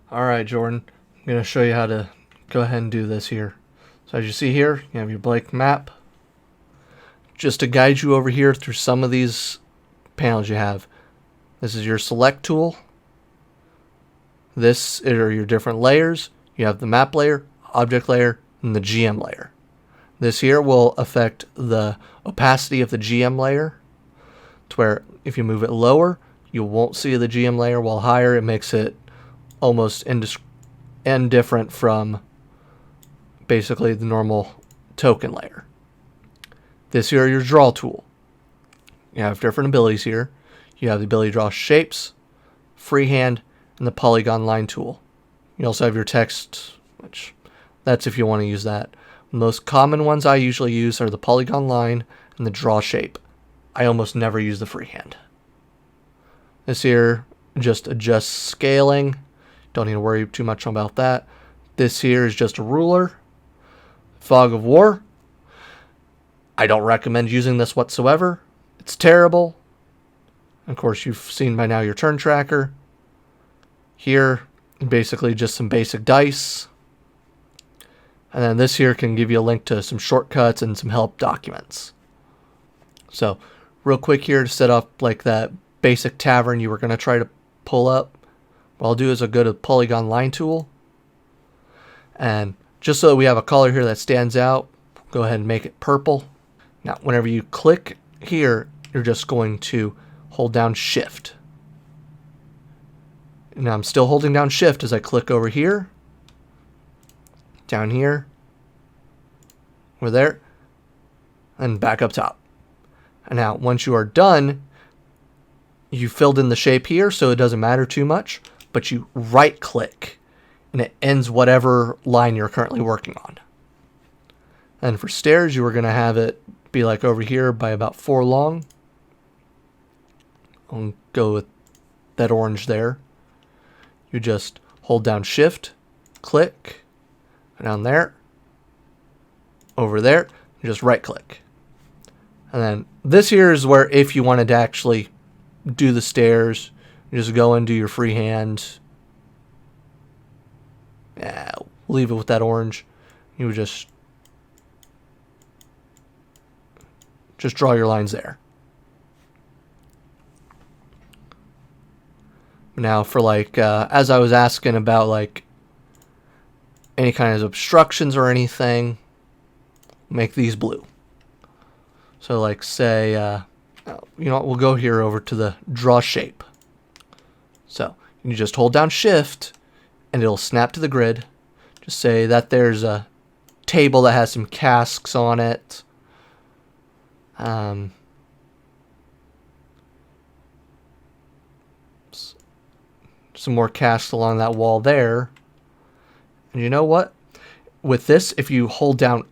Alright, Jordan. I'm going to show you how to go ahead and do this here. So as you see here, you have your blank map. Just to guide you over here through some of these panels you have. This is your select tool. This are your different layers. You have the map layer, object layer, and the GM layer. This here will affect the opacity of the GM layer to where if you move it lower, you won't see the GM layer, while higher it makes it almost indifferent from basically the normal token layer. This here are your draw tool. You have different abilities here. You have the ability to draw shapes, freehand, and the polygon line tool. You also have your text, which that's if you want to use that. The most common ones I usually use are the polygon line and the draw shape. I almost never use the freehand. This here just adjusts scaling. Don't need to worry too much about that. This here is just a ruler. Fog of War. I don't recommend using this whatsoever. It's terrible. Of course, you've seen by now your turn tracker. Here, basically just some basic dice. And then this here can give you a link to some shortcuts and some help documents. So, real quick here to set up like that basic tavern you were going to try to pull up. What I'll do is I'll go to the polygon line tool. And just so we have a color here that stands out, go ahead and make it purple. Now, whenever you click here, you're just going to hold down Shift. Now I'm still holding down Shift as I click over here, down here, over there, and back up top. And now once you are done, you filled in the shape here, so it doesn't matter too much, but you right click and it ends whatever line you're currently working on. And for stairs, you were going to have it be like over here by about 4 long. I'll go with that orange there. You just hold down Shift, click, down there, over there, you just right click. And then this here is where if you wanted to actually do the stairs, you just go and do your freehand. Yeah, leave it with that orange. You would just draw your lines there. Now for like, as I was asking about like any kind of obstructions or anything, make these blue. So like say, you know what, we'll go here over to the draw shape. So you just hold down Shift and it'll snap to the grid. Just say that there's a table that has some casks on it. Some more casks along that wall there. And you know what? With this, if you hold down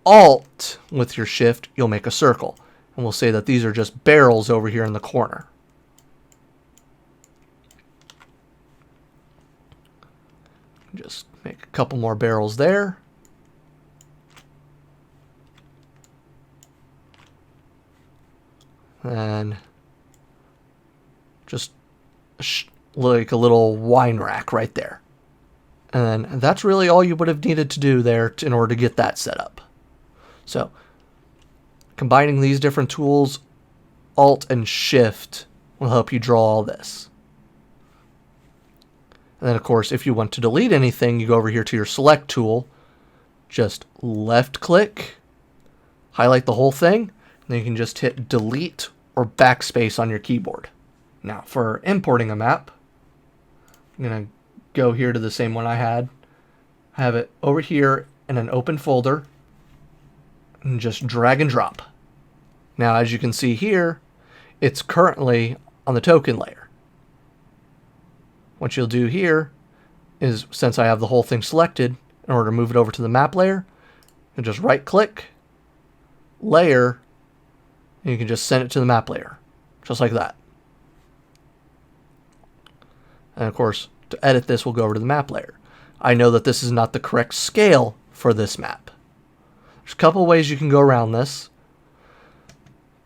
Alt with your Shift, you'll make a circle. And we'll say that these are just barrels over here in the corner. Just make a couple more barrels there. And just like a little wine rack right there. And that's really all you would have needed to do there in order to get that set up. So, combining these different tools, Alt and Shift, will help you draw all this. And then, of course, if you want to delete anything, you go over here to your Select tool, just left-click, highlight the whole thing, and then you can just hit Delete or Backspace on your keyboard. Now, for importing a map, I'm going to go here to the same one I had. I have it over here in an open folder, and just drag and drop. Now, as you can see here, it's currently on the token layer. What you'll do here is, since I have the whole thing selected, in order to move it over to the map layer, you just right-click, layer, and you can just send it to the map layer, just like that. And of course, to edit this, we'll go over to the map layer. I know that this is not the correct scale for this map. There's a couple ways you can go around this,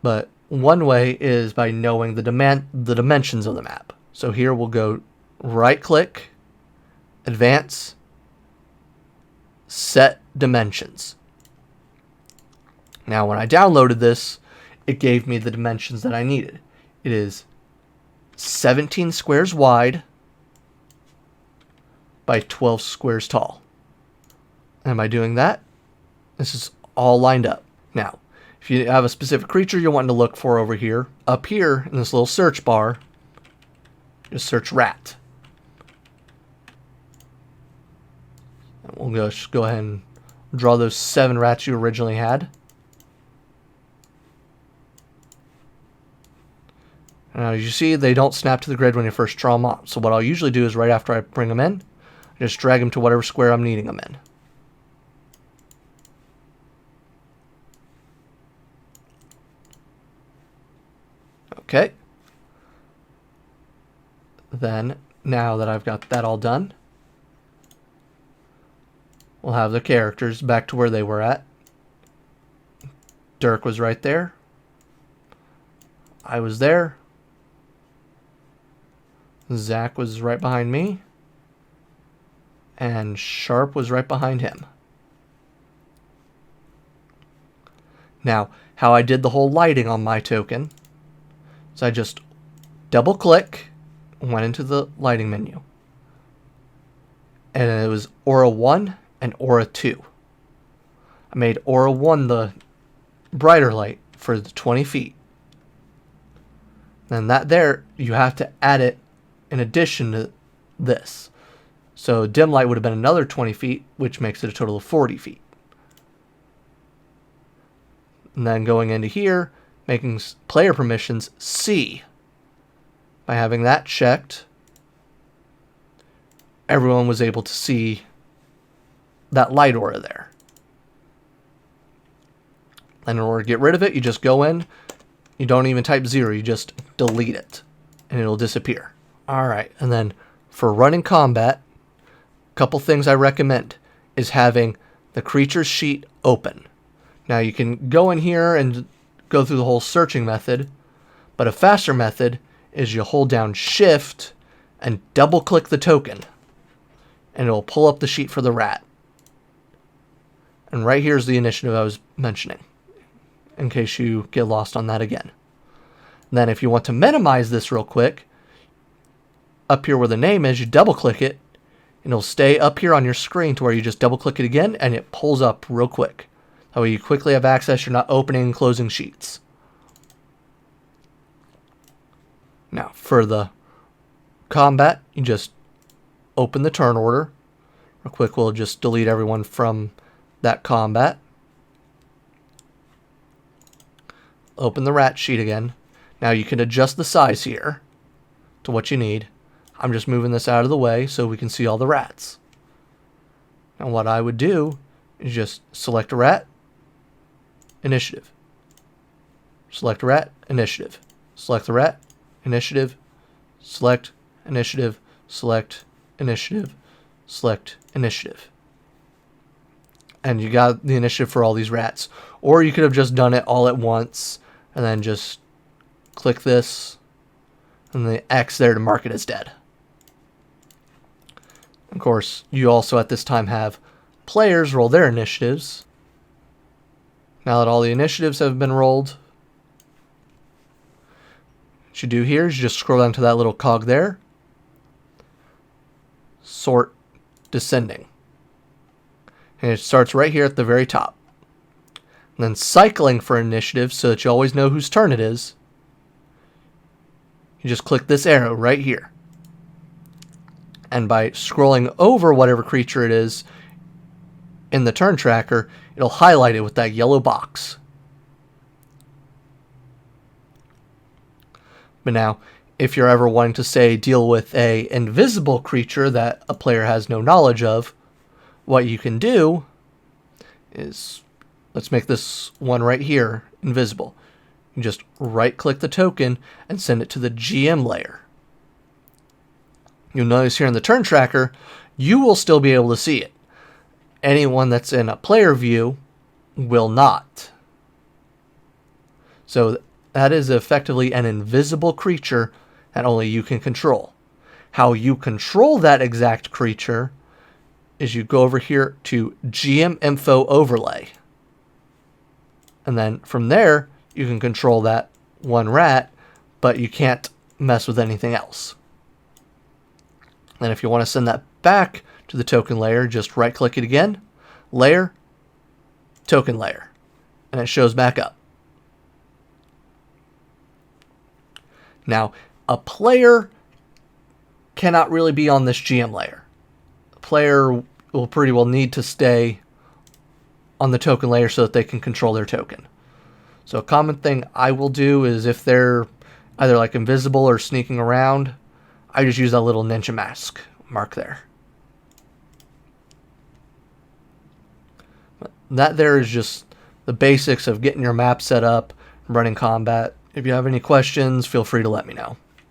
but one way is by knowing the dimensions of the map. So here we'll go right-click, Advance, Set Dimensions. Now when I downloaded this, it gave me the dimensions that I needed. It is 17 squares wide by 12 squares tall. And by doing that, this is all lined up. Now, if you have a specific creature you're wanting to look for over here, up here in this little search bar, just search rat. And we'll just go ahead and draw those 7 rats you originally had. Now, as you see, they don't snap to the grid when you first draw them out. So what I'll usually do is right after I bring them in, I just drag them to whatever square I'm needing them in. Okay. Then, now that I've got that all done, we'll have the characters back to where they were at. Dirk was right there. I was there. Zach was right behind me. And Sharp was right behind him. Now, how I did the whole lighting on my token, so I just double click, went into the lighting menu. And it was Aura 1 and Aura 2. I made Aura 1 the brighter light for the 20 feet. And that there, you have to add it in addition to this. So dim light would have been another 20 feet, which makes it a total of 40 feet. And then going into here, making player permissions C. By having that checked, everyone was able to see that light aura there. And in order to get rid of it, you just go in, you don't even type 0, you just delete it, and it'll disappear. Alright, and then for running combat, a couple things I recommend is having the creatures sheet open. Now you can go in here and go through the whole searching method, but a faster method is you hold down Shift and double click the token, and it will pull up the sheet for the rat. And right here is the initiative I was mentioning, in case you get lost on that again. And then if you want to minimize this real quick, up here where the name is, you double click it, and it'll stay up here on your screen to where you just double click it again, and it pulls up real quick. That way you quickly have access, you're not opening and closing sheets. Now, for the combat, you just open the turn order. Real quick, we'll just delete everyone from that combat. Open the rat sheet again. Now you can adjust the size here to what you need. I'm just moving this out of the way so we can see all the rats. And what I would do is just select a rat, initiative. Select a rat, initiative. Select the rat, initiative. Select initiative. Select initiative. Select initiative. And you got the initiative for all these rats. Or you could have just done it all at once and then just click this and the X there to mark it as dead. Of course, you also at this time have players roll their initiatives. Now that all the initiatives have been rolled, what you do here is you just scroll down to that little cog there. Sort descending. And it starts right here at the very top. And then cycling for initiative so that you always know whose turn it is. You just click this arrow right here. And by scrolling over whatever creature it is in the turn tracker, it'll highlight it with that yellow box. But now, if you're ever wanting to, say, deal with a invisible creature that a player has no knowledge of, what you can do is, let's make this one right here invisible. You just right-click the token and send it to the GM layer. You'll notice here in the turn tracker, you will still be able to see it. Anyone that's in a player view will not. So that is effectively an invisible creature that only you can control. How you control that exact creature is you go over here to GM Info Overlay. And then from there, you can control that one rat, but you can't mess with anything else. And if you want to send that back to the token layer, just right click it again, layer, token layer, and it shows back up. Now, a player cannot really be on this GM layer. A player will pretty well need to stay on the token layer so that they can control their token. So a common thing I will do is if they're either like invisible or sneaking around, I just use that little ninja mask mark there. That there is just the basics of getting your map set up, running combat. If you have any questions, feel free to let me know.